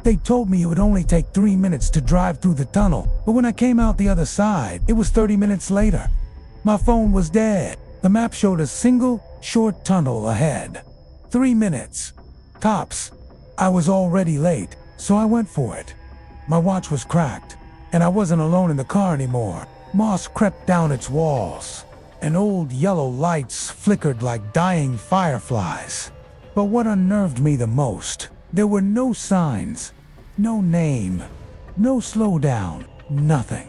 They told me it would only take 3 minutes to drive through the tunnel, but when I came out the other side, it was 30 minutes later. My phone was dead. The map showed a single, short tunnel ahead. 3 minutes. Tops. I was already late, so I went for it. My watch was cracked, and I wasn't alone in the car anymore. Moss crept down its walls, and old yellow lights flickered like dying fireflies. But what unnerved me the most, there were no signs, no name, no slowdown, nothing.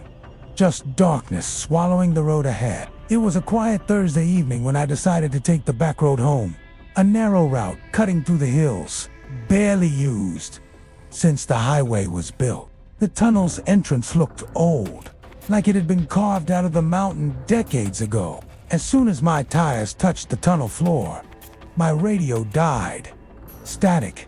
Just darkness swallowing the road ahead. It was a quiet Thursday evening when I decided to take the back road home. A narrow route cutting through the hills, barely used since the highway was built. The tunnel's entrance looked old, like it had been carved out of the mountain decades ago. As soon as my tires touched the tunnel floor, my radio died. Static,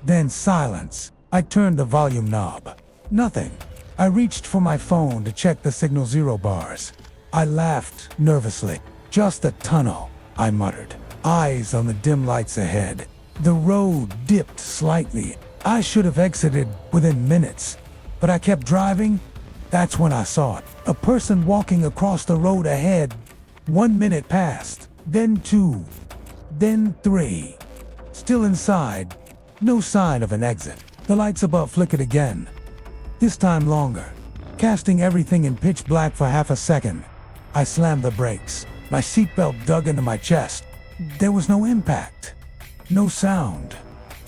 then silence. I turned the volume knob. Nothing. I reached for my phone to check the signal 0 bars. I laughed nervously. Just a tunnel, I muttered, eyes on the dim lights ahead. The road dipped slightly. I should have exited within minutes, but I kept driving. That's when I saw it. A person walking across the road ahead. 1 minute passed, then 2, then 3. Still inside, no sign of an exit. The lights above flickered again, this time longer, casting everything in pitch black for half a second. I slammed the brakes. My seatbelt dug into my chest. There was no impact, no sound,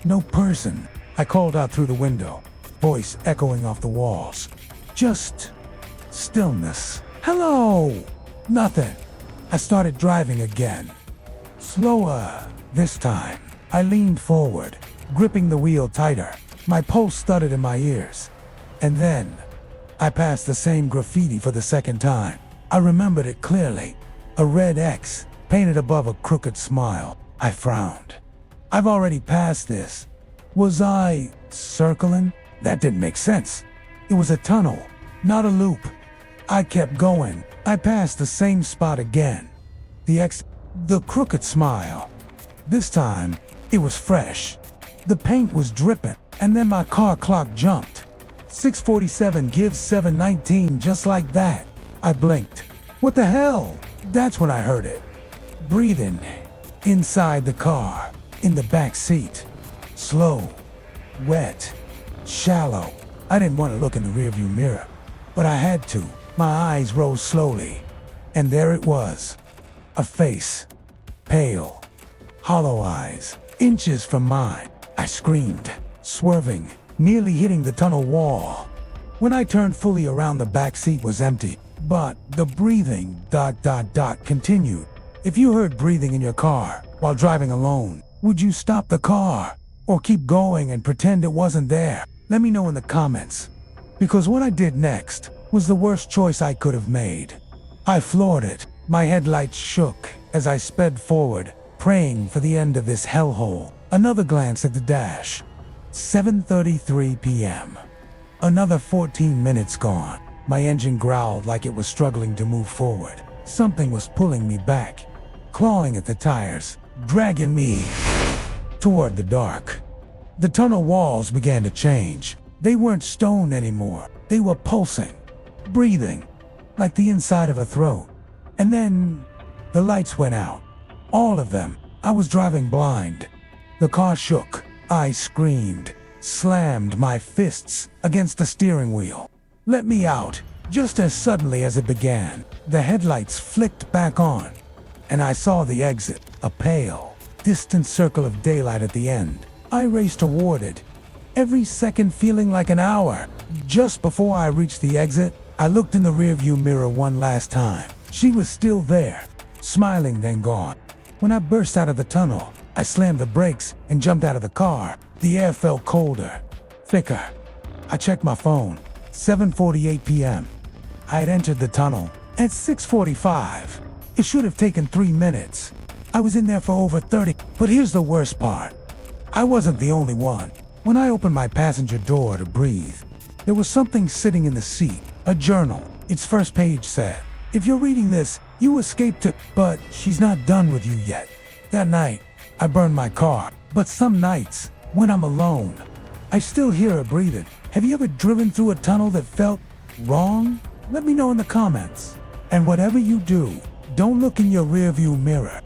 no person. I called out through the window, voice echoing off the walls. Just stillness. Hello! Nothing. I started driving again. Slower this time. I leaned forward, gripping the wheel tighter. My pulse thudded in my ears. And then, I passed the same graffiti for the second time. I remembered it clearly. A red X, painted above a crooked smile. I frowned. I've already passed this. Was I circling? That didn't make sense. It was a tunnel, not a loop. I kept going. I passed the same spot again. The X, the crooked smile. This time, it was fresh. The paint was dripping, and then my car clock jumped. 6:47 gives 7:19 just like that. I blinked. What the hell? That's when I heard it. Breathing. Inside the car. In the back seat. Slow. Wet. Shallow. I didn't want to look in the rearview mirror, but I had to. My eyes rose slowly, and there it was. A face. Pale. Hollow eyes. Inches from mine. I screamed, swerving, nearly hitting the tunnel wall. When I turned fully around, the back seat was empty, but the breathing ... continued. If you heard breathing in your car while driving alone, would you stop the car or keep going and pretend it wasn't there? Let me know in the comments, because what I did next was the worst choice I could have made. I floored it. My headlights shook as I sped forward, praying for the end of this hellhole. Another glance at the dash. 7:33 p.m. Another 14 minutes gone. My engine growled like it was struggling to move forward. Something was pulling me back, clawing at the tires, dragging me toward the dark. The tunnel walls began to change. They weren't stone anymore. They were pulsing, breathing, like the inside of a throat. And then the lights went out. All of them. I was driving blind. The car shook. I screamed, slammed my fists against the steering wheel. Let me out. Just as suddenly as it began, the headlights flicked back on, and I saw the exit, a pale, distant circle of daylight at the end. I raced toward it, every second feeling like an hour. Just before I reached the exit, I looked in the rearview mirror one last time. She was still there, smiling, then gone. When I burst out of the tunnel, I slammed the brakes and jumped out of the car. The air felt colder, thicker. I checked my phone. 7:48 p.m. I had entered the tunnel at 6:45. It should have taken 3 minutes. I was in there for over 30. But here's the worst part. I wasn't the only one. When I opened my passenger door to breathe, there was something sitting in the seat. A journal. Its first page said, "If you're reading this, you escaped to..." But she's not done with you yet. That night, I burned my car. But some nights, when I'm alone, I still hear her breathing. Have you ever driven through a tunnel that felt wrong? Let me know in the comments. And whatever you do, don't look in your rearview mirror.